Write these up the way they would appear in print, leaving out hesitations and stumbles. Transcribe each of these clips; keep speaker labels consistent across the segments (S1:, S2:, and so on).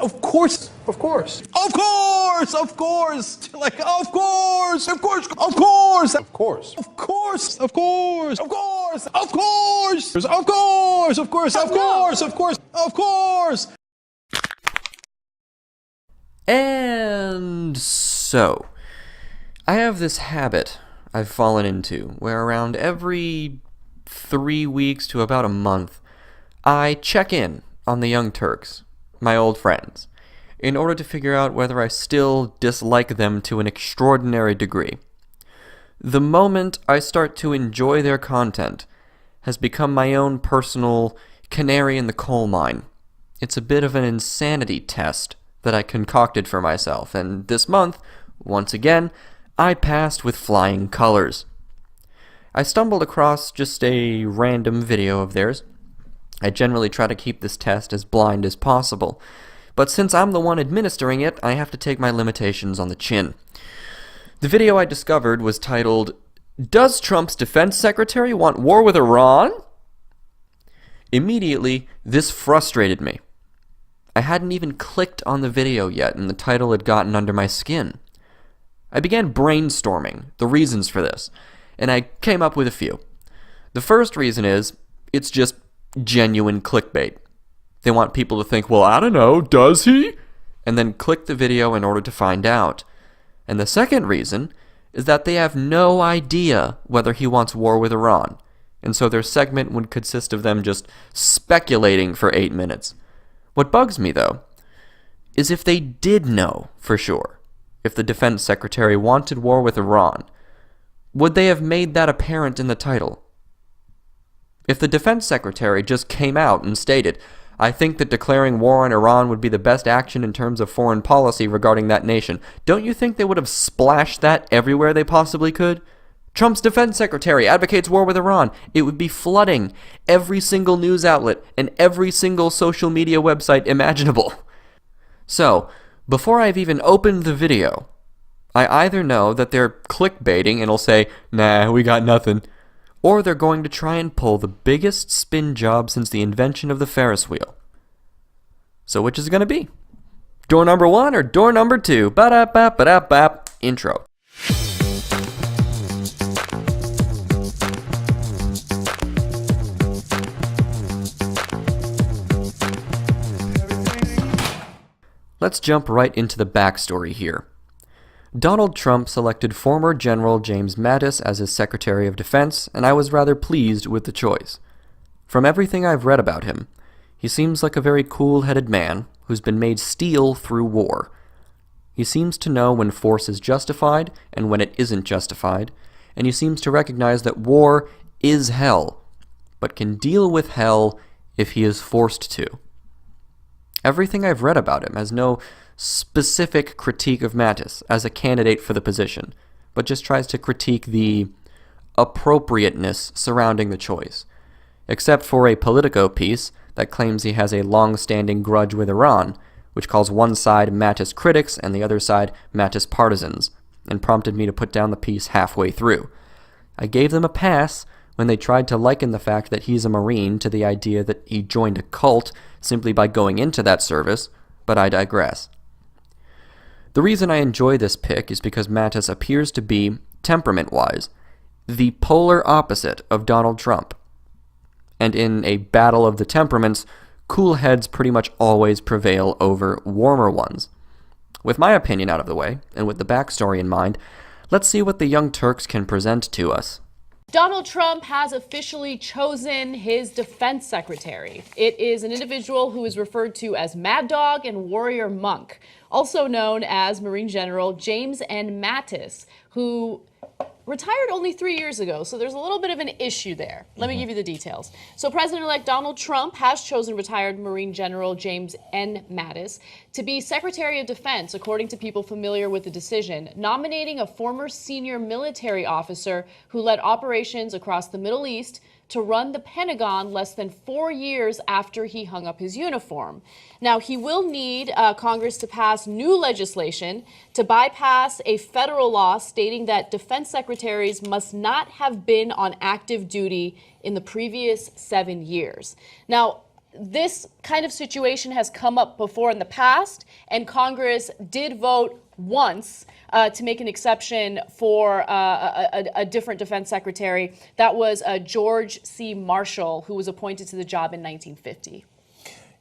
S1: Of course. Of course. Of course. Of course. Like, of course. Of course. Of course. Of course. Of course. Of course. Of course. Of course. Of course. Of course. Of course. Of course. Of course.
S2: And so, I have this habit I've fallen into where around every 3 weeks to about a month, I check in on the Young Turks, my old friends, in order to figure out whether I still dislike them to an extraordinary degree. The moment I start to enjoy their content has become my own personal canary in the coal mine. It's a bit of an insanity test that I concocted for myself, and this month, once again, I passed with flying colors. I stumbled across just a random video of theirs. I generally try to keep this test as blind as possible, but since I'm the one administering it, I have to take my limitations on the chin. The video I discovered was titled, "Does Trump's Defense Secretary Want War with Iran?" Immediately, this frustrated me. I hadn't even clicked on the video yet, and the title had gotten under my skin. I began brainstorming the reasons for this, and I came up with a few. The first reason is, it's just genuine clickbait. They want people to think, well, I don't know, does he? And then click the video in order to find out. And the second reason is that they have no idea whether he wants war with Iran, and so their segment would consist of them just speculating for 8 minutes. What bugs me, though, is if they did know for sure, if the defense secretary wanted war with Iran, would they have made that apparent in the title? If the defense secretary just came out and stated, I think that declaring war on Iran would be the best action in terms of foreign policy regarding that nation, don't you think they would have splashed that everywhere they possibly could? Trump's defense secretary advocates war with Iran. It would be flooding every single news outlet and every single social media website imaginable. So, before I've even opened the video, I either know that they're clickbaiting and it'll say, nah, we got nothing, or they're going to try and pull the biggest spin job since the invention of the Ferris wheel. So which is it going to be? Door number 1 or door number 2? Ba-da-bap-ba-da-bap. Intro. Let's jump right into the backstory here. Donald Trump selected former General James Mattis as his Secretary of Defense, and I was rather pleased with the choice. From everything I've read about him, he seems like a very cool-headed man who's been made steel through war. He seems to know when force is justified and when it isn't justified, and he seems to recognize that war is hell, but can deal with hell if he is forced to. Everything I've read about him has no specific critique of Mattis as a candidate for the position, but just tries to critique the appropriateness surrounding the choice, except for a Politico piece that claims he has a long-standing grudge with Iran, which calls one side Mattis critics and the other side Mattis partisans, and prompted me to put down the piece halfway through. I gave them a pass when they tried to liken the fact that he's a Marine to the idea that he joined a cult simply by going into that service, but I digress. The reason I enjoy this pick is because Mattis appears to be, temperament-wise, the polar opposite of Donald Trump. And in a battle of the temperaments, cool heads pretty much always prevail over warmer ones. With my opinion out of the way, and with the backstory in mind, let's see what the Young Turks can present to us.
S3: Donald Trump has officially chosen his defense secretary. It is an individual who is referred to as Mad Dog and Warrior Monk, also known as Marine General James N. Mattis, who retired only 3 years ago, so there's a little bit of an issue there. Let me give you the details. So President-elect Donald Trump has chosen retired Marine General James N. Mattis to be Secretary of Defense, according to people familiar with the decision, nominating a former senior military officer who led operations across the Middle East to run the Pentagon less than 4 years after he hung up his uniform. Now, he will need Congress to pass new legislation to bypass a federal law stating that defense secretaries must not have been on active duty in the previous 7 years. Now, this kind of situation has come up before in the past, and Congress did vote once to make an exception for a different defense secretary. That was George C. Marshall, who was appointed to the job in 1950.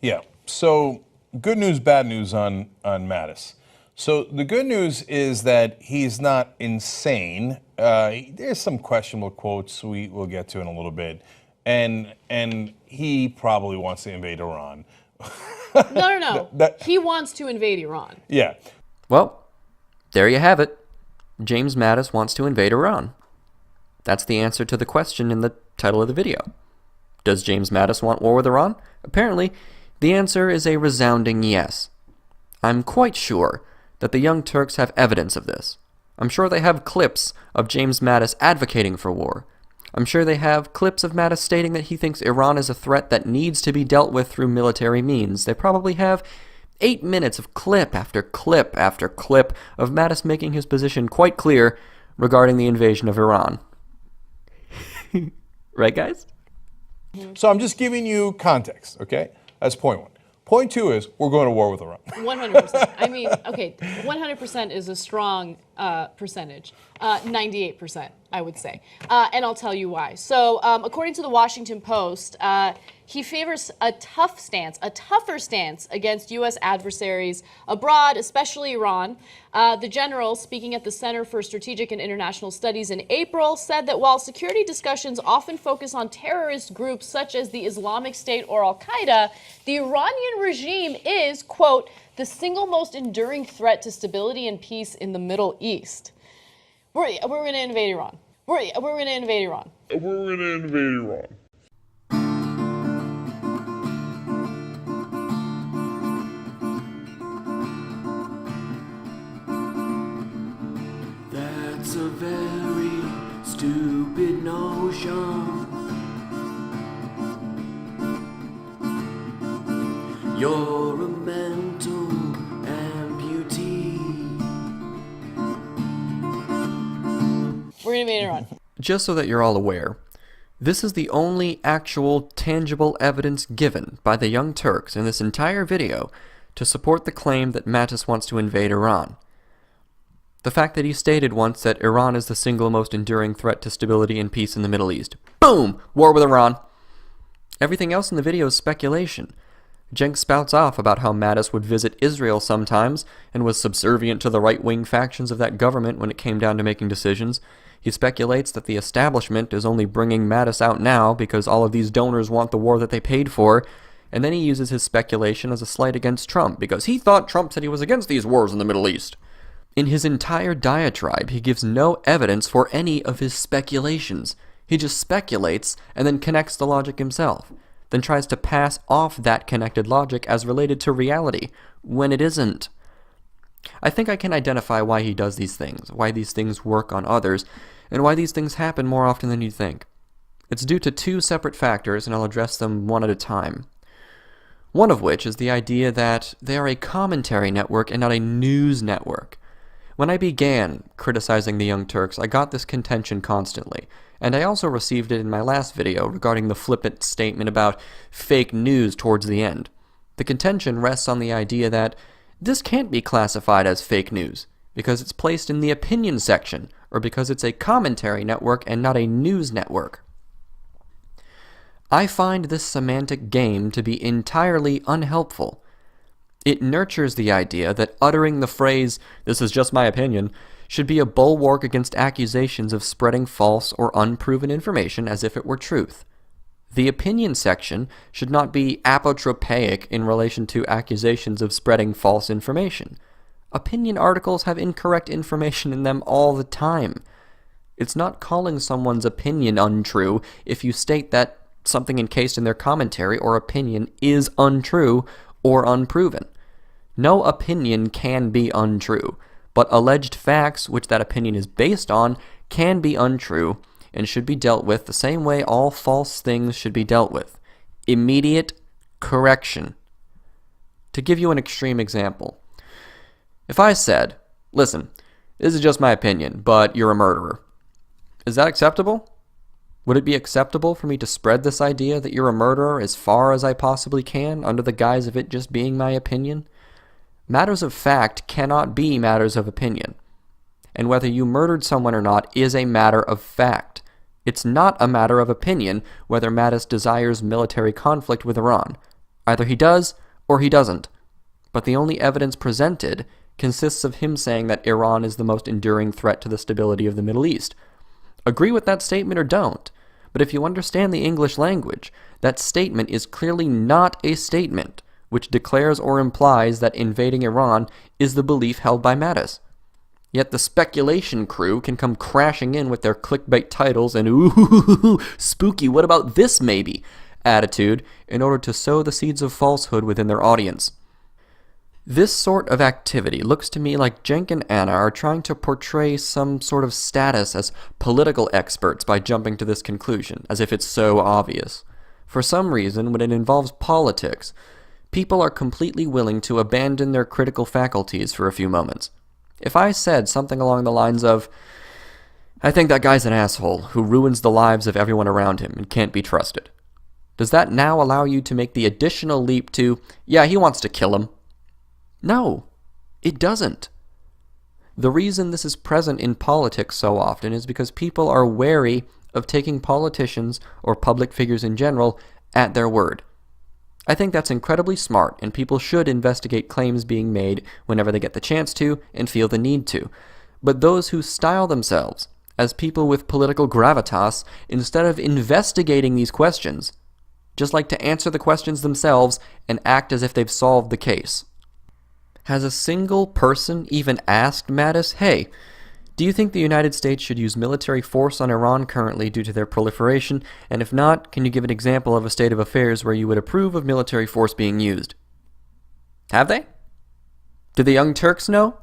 S1: Yeah, so good news, bad news on Mattis. So the good news is that he's not insane. There's some questionable quotes we'll get to in a little bit. And he probably wants to invade Iran.
S3: No. He wants to invade Iran.
S1: Yeah.
S2: Well, there you have it. James Mattis wants to invade Iran. That's the answer to the question in the title of the video. Does James Mattis want war with Iran? Apparently, the answer is a resounding yes. I'm quite sure that the Young Turks have evidence of this. I'm sure they have clips of James Mattis advocating for war. I'm sure they have clips of Mattis stating that he thinks Iran is a threat that needs to be dealt with through military means. They probably have 8 minutes of clip after clip after clip of Mattis making his position quite clear regarding the invasion of Iran. Right, guys?
S1: So I'm just giving you context, okay? That's point one. Point two is we're going to war with Iran.
S3: 100%. I mean, okay, 100% is a strong percentage. 98%, I would say. And I'll tell you why. So, according to the Washington Post, he favors a tougher stance against U.S. adversaries abroad, especially Iran. The general, speaking at the Center for Strategic and International Studies in April, said that while security discussions often focus on terrorist groups such as the Islamic State or Al-Qaeda, the Iranian regime is, quote, the single most enduring threat to stability and peace in the Middle East. We're going to invade Iran. We're going to invade Iran.
S4: We're going to invade Iran.
S5: That's a very stupid notion. You're a mental amputee.
S3: We're going to invade Iran.
S2: Just so that you're all aware, this is the only actual tangible evidence given by the Young Turks in this entire video to support the claim that Mattis wants to invade Iran. The fact that he stated once that Iran is the single most enduring threat to stability and peace in the Middle East. Boom! War with Iran. Everything else in the video is speculation. Cenk spouts off about how Mattis would visit Israel sometimes and was subservient to the right-wing factions of that government when it came down to making decisions. He speculates that the establishment is only bringing Mattis out now because all of these donors want the war that they paid for, and then he uses his speculation as a slight against Trump because he thought Trump said he was against these wars in the Middle East. In his entire diatribe, he gives no evidence for any of his speculations. He just speculates and then connects the logic himself, then tries to pass off that connected logic as related to reality, when it isn't. I think I can identify why he does these things, why these things work on others, and why these things happen more often than you think. It's due to two separate factors, and I'll address them one at a time. One of which is the idea that they are a commentary network and not a news network. When I began criticizing the Young Turks, I got this contention constantly, and I also received it in my last video regarding the flippant statement about fake news towards the end. The contention rests on the idea that this can't be classified as fake news, because it's placed in the opinion section, or because it's a commentary network and not a news network. I find this semantic game to be entirely unhelpful. It nurtures the idea that uttering the phrase, "this is just my opinion," should be a bulwark against accusations of spreading false or unproven information as if it were truth. The opinion section should not be apotropaic in relation to accusations of spreading false information. Opinion articles have incorrect information in them all the time. It's not calling someone's opinion untrue if you state that something encased in their commentary or opinion is untrue or unproven. No opinion can be untrue, but alleged facts which that opinion is based on can be untrue and should be dealt with the same way all false things should be dealt with. Immediate correction. To give you an extreme example, if I said, "Listen, this is just my opinion, but you're a murderer," is that acceptable? Would it be acceptable for me to spread this idea that you're a murderer as far as I possibly can, under the guise of it just being my opinion? Matters of fact cannot be matters of opinion. And whether you murdered someone or not is a matter of fact. It's not a matter of opinion whether Mattis desires military conflict with Iran. Either he does or he doesn't. But the only evidence presented consists of him saying that Iran is the most enduring threat to the stability of the Middle East. Agree with that statement or don't, but if you understand the English language, that statement is clearly not a statement which declares or implies that invading Iran is the belief held by Mattis. Yet the speculation crew can come crashing in with their clickbait titles and ooh, spooky, what about this maybe attitude in order to sow the seeds of falsehood within their audience. This sort of activity looks to me like Cenk and Anna are trying to portray some sort of status as political experts by jumping to this conclusion, as if it's so obvious. For some reason, when it involves politics, people are completely willing to abandon their critical faculties for a few moments. If I said something along the lines of, I think that guy's an asshole who ruins the lives of everyone around him and can't be trusted, does that now allow you to make the additional leap to, yeah, he wants to kill him? No, it doesn't. The reason this is present in politics so often is because people are wary of taking politicians or public figures in general at their word. I think that's incredibly smart, and people should investigate claims being made whenever they get the chance to and feel the need to. But those who style themselves as people with political gravitas, instead of investigating these questions, just like to answer the questions themselves and act as if they've solved the case. Has a single person even asked Mattis, hey, do you think the United States should use military force on Iran currently due to their proliferation? And if not, can you give an example of a state of affairs where you would approve of military force being used? Have they? Do the young Turks know?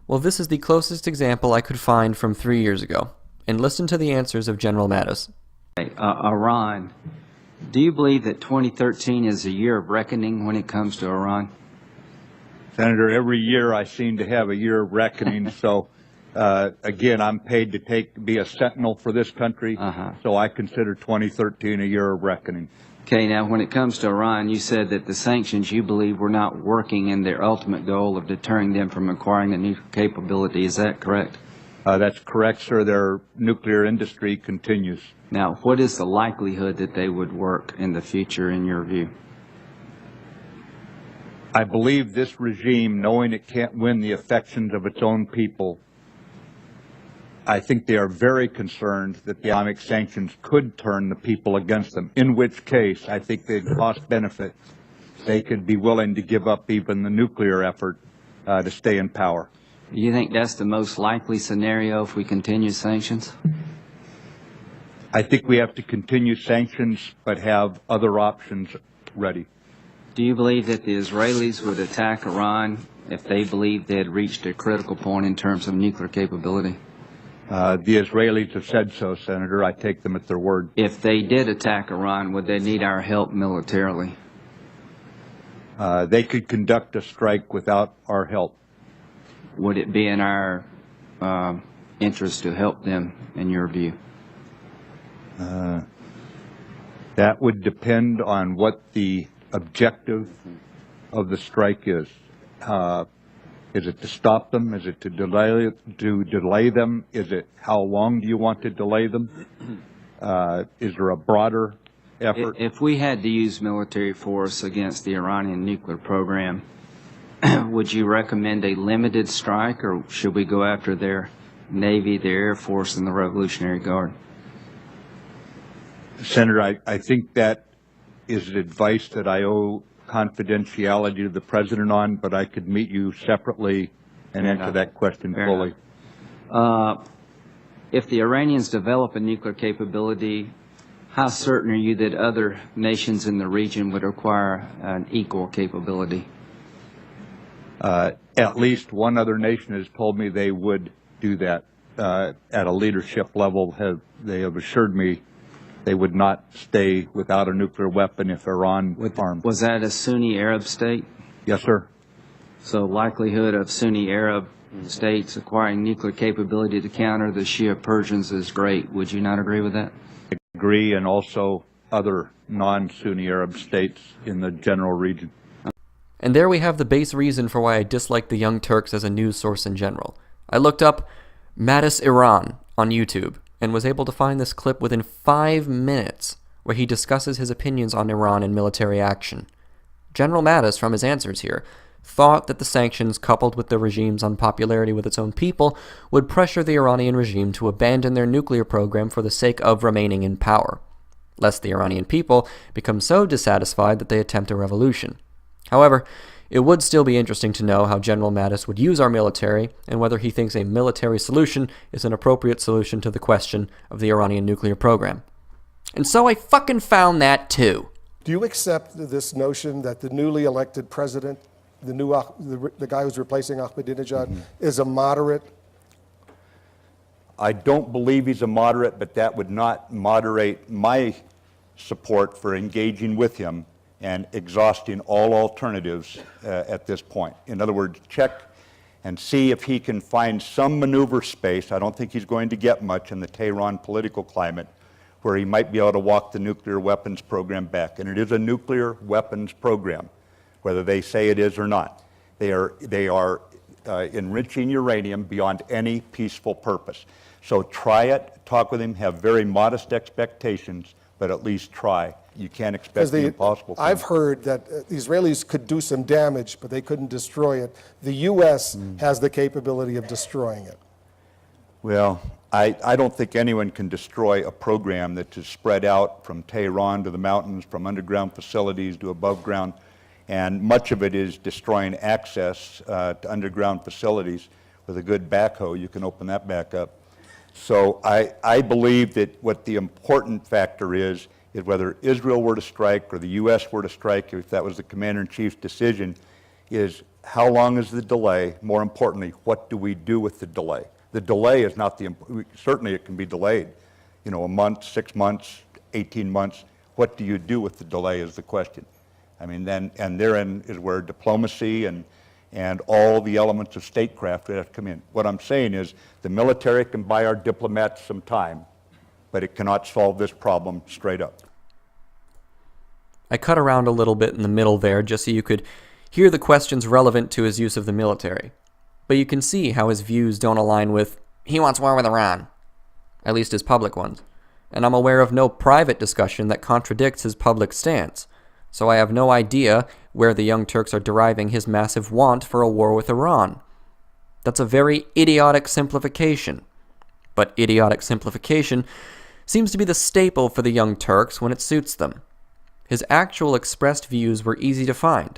S2: Well, this is the closest example I could find from 3 years ago. And listen to the answers of General Mattis.
S6: Iran. Do you believe that 2013 is a year of reckoning when it comes to Iran?
S7: Senator, every year I seem to have a year of reckoning, so again, I'm paid to be a sentinel for this country, so I consider 2013 a year of reckoning.
S6: Okay, now when it comes to Iran, you said that the sanctions you believe were not working in their ultimate goal of deterring them from acquiring a nuclear capability. Is that correct?
S7: That's correct, sir. Their nuclear industry continues.
S6: Now, what is the likelihood that they would work in the future in your view?
S7: I believe this regime, knowing it can't win the affections of its own people, I think they are very concerned that the economic sanctions could turn the people against them, in which case I think the cost benefit, they could be willing to give up even the nuclear effort to stay in power.
S6: Do you think that's the most likely scenario if we continue sanctions?
S7: I think we have to continue sanctions, but have other options ready.
S6: Do you believe that the Israelis would attack Iran if they believed they had reached a critical point in terms of nuclear capability?
S7: The Israelis have said so, Senator. I take them at their word.
S6: If they did attack Iran, would they need our help militarily?
S7: They could conduct a strike without our help.
S6: Would it be in our interest to help them, in your view?
S7: That would depend on what the objective of the strike is. Is it to stop them? Is it to delay them? Is it how long do you want to delay them? Is there a broader effort?
S6: If we had to use military force against the Iranian nuclear program, would you recommend a limited strike, or should we go after their Navy, their Air Force, and the Revolutionary Guard?
S7: Senator, I think that is advice that I owe confidentiality to the President on, but I could meet you separately and answer that question fully.
S6: If the Iranians develop a nuclear capability, how certain are you that other nations in the region would acquire an equal capability?
S7: At least one other nation has told me they would do that at a leadership level. They have assured me they would not stay without a nuclear weapon if Iran armed.
S6: Was that a Sunni Arab state?
S7: Yes, sir.
S6: So likelihood of Sunni Arab States acquiring nuclear capability to counter the Shia Persians is great. Would you not agree with that?
S7: I agree, and also other non-Sunni Arab states in the general region.
S2: And there we have the base reason for why I dislike the Young Turks as a news source in general. I looked up Mattis Iran on YouTube and was able to find this clip within 5 minutes where he discusses his opinions on Iran and military action. General Mattis, from his answers here, thought that the sanctions, coupled with the regime's unpopularity with its own people, would pressure the Iranian regime to abandon their nuclear program for the sake of remaining in power, lest the Iranian people become so dissatisfied that they attempt a revolution. However, it would still be interesting to know how General Mattis would use our military and whether he thinks a military solution is an appropriate solution to the question of the Iranian nuclear program. And so I fucking found that too.
S8: Do you accept this notion that the newly elected president, the guy who's replacing Ahmadinejad, is a moderate?
S7: I don't believe he's a moderate, but that would not moderate my support for engaging with him and exhausting all alternatives at this point. In other words, check and see if he can find some maneuver space. I don't think he's going to get much in the Tehran political climate where he might be able to walk the nuclear weapons program back. And it is a nuclear weapons program, whether they say it is or not. They are enriching uranium beyond any peaceful purpose. So try it, talk with him, have very modest expectations, but at least try. You can't expect the impossible thing.
S8: I've heard that the Israelis could do some damage, but they couldn't destroy it. The U.S. has the capability of destroying it.
S7: Well, I don't think anyone can destroy a program that is spread out from Tehran to the mountains, from underground facilities to above ground, and much of it is destroying access to underground facilities. With a good backhoe, you can open that back up. So I believe that what the important factor is whether Israel were to strike or the U.S. were to strike, if that was the commander-in-chief's decision, is how long is the delay? More importantly, what do we do with the delay? The delay is not certainly it can be delayed, a month, 6 months, 18 months. What do you do with the delay is the question. I mean, therein is where diplomacy and all the elements of statecraft would have to come in. What I'm saying is the military can buy our diplomats some time, but it cannot solve this problem straight up.
S2: I cut around a little bit in the middle there just so you could hear the questions relevant to his use of the military. But you can see how his views don't align with, he wants war with Iran, at least his public ones. And I'm aware of no private discussion that contradicts his public stance. So I have no idea where the Young Turks are deriving his massive want for a war with Iran. That's a very idiotic simplification. But idiotic simplification seems to be the staple for the Young Turks when it suits them. His actual expressed views were easy to find,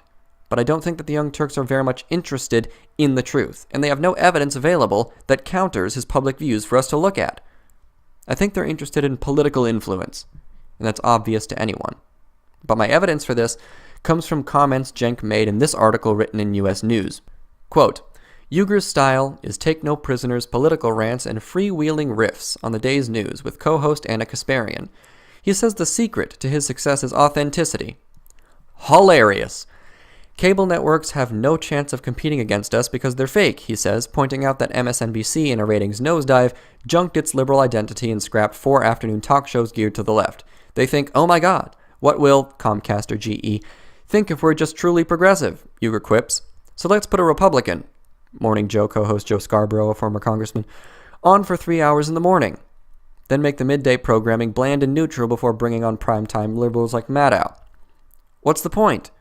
S2: but I don't think that the Young Turks are very much interested in the truth, and they have no evidence available that counters his public views for us to look at. I think they're interested in political influence, and that's obvious to anyone. But my evidence for this comes from comments Cenk made in this article written in U.S. News. Quote, Uyghur's style is take no prisoners, political rants, and freewheeling riffs on the day's news with co-host Anna Kasparian. He says the secret to his success is authenticity. Hilarious. Cable networks have no chance of competing against us because they're fake, he says, pointing out that MSNBC, in a ratings nosedive, junked its liberal identity and scrapped 4 afternoon talk shows geared to the left. They think, oh my god, what will, Comcast or GE, think if we're just truly progressive, Uyghur quips. So let's put a Republican, Morning Joe co-host Joe Scarborough, a former congressman, on for 3 hours in the morning. Then make the midday programming bland and neutral before bringing on primetime liberals like Maddow. What's the point?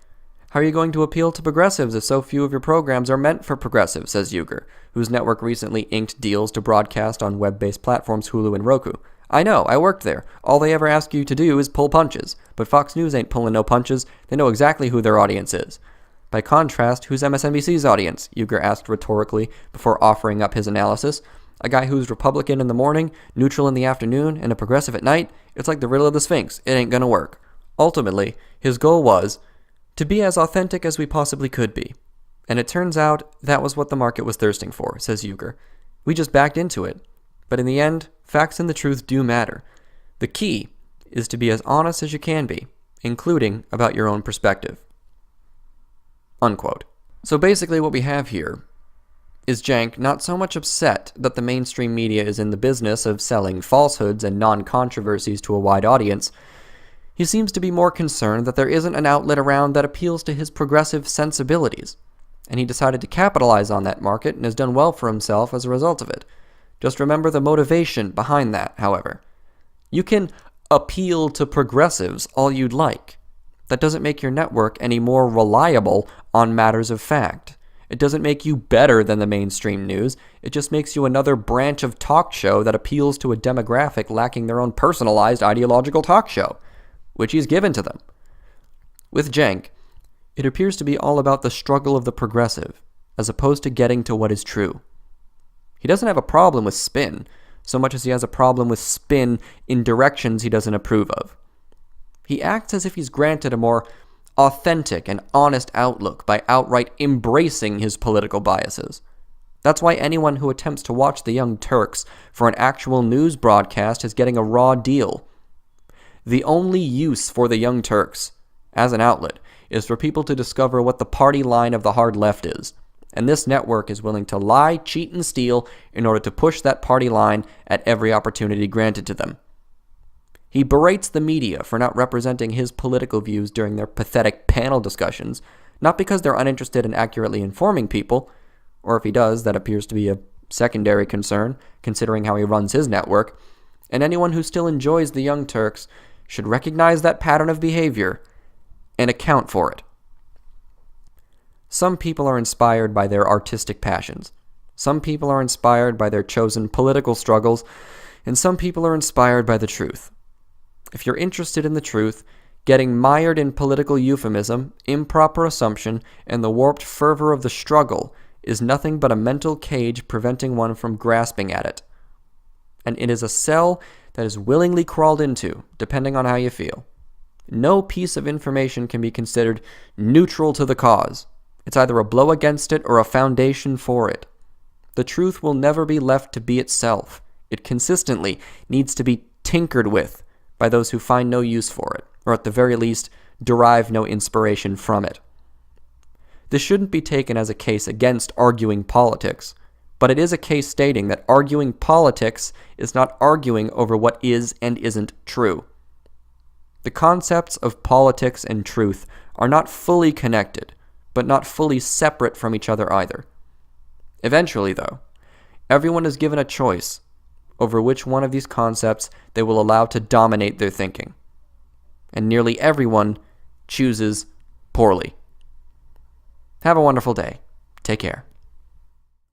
S2: How are you going to appeal to progressives if so few of your programs are meant for progressives, says Uyghur, whose network recently inked deals to broadcast on web-based platforms Hulu and Roku. I know, I worked there. All they ever ask you to do is pull punches. But Fox News ain't pulling no punches. They know exactly who their audience is. By contrast, who's MSNBC's audience? Uyghur asked rhetorically before offering up his analysis. A guy who's Republican in the morning, neutral in the afternoon, and a progressive at night? It's like the riddle of the Sphinx. It ain't gonna work. Ultimately, his goal was to be as authentic as we possibly could be. And it turns out that was what the market was thirsting for, says Uyghur. We just backed into it. But in the end, facts and the truth do matter. The key is to be as honest as you can be, including about your own perspective. Unquote. So basically what we have here is Cenk not so much upset that the mainstream media is in the business of selling falsehoods and non-controversies to a wide audience. He seems to be more concerned that there isn't an outlet around that appeals to his progressive sensibilities, and he decided to capitalize on that market and has done well for himself as a result of it. Just remember the motivation behind that, however. You can appeal to progressives all you'd like. That doesn't make your network any more reliable on matters of fact. It doesn't make you better than the mainstream news. It just makes you another branch of talk show that appeals to a demographic lacking their own personalized ideological talk show, which he's given to them. With Cenk, it appears to be all about the struggle of the progressive, as opposed to getting to what is true. He doesn't have a problem with spin, so much as he has a problem with spin in directions he doesn't approve of. He acts as if he's granted a more authentic and honest outlook by outright embracing his political biases. That's why anyone who attempts to watch the Young Turks for an actual news broadcast is getting a raw deal. The only use for the Young Turks, as an outlet, is for people to discover what the party line of the hard left is, and this network is willing to lie, cheat, and steal in order to push that party line at every opportunity granted to them. He berates the media for not representing his political views during their pathetic panel discussions, not because they're uninterested in accurately informing people, or if he does, that appears to be a secondary concern, considering how he runs his network, and anyone who still enjoys the Young Turks should recognize that pattern of behavior and account for it. Some people are inspired by their artistic passions. Some people are inspired by their chosen political struggles, and some people are inspired by the truth. If you're interested in the truth, getting mired in political euphemism, improper assumption, and the warped fervor of the struggle is nothing but a mental cage preventing one from grasping at it. And it is a cell that is willingly crawled into, depending on how you feel. No piece of information can be considered neutral to the cause. It's either a blow against it or a foundation for it. The truth will never be left to be itself. It consistently needs to be tinkered with by those who find no use for it, or at the very least, derive no inspiration from it. This shouldn't be taken as a case against arguing politics, but it is a case stating that arguing politics is not arguing over what is and isn't true. The concepts of politics and truth are not fully connected, but not fully separate from each other either. Eventually, though, everyone is given a choice over which one of these concepts they will allow to dominate their thinking. And nearly everyone chooses poorly. Have a wonderful day. Take care.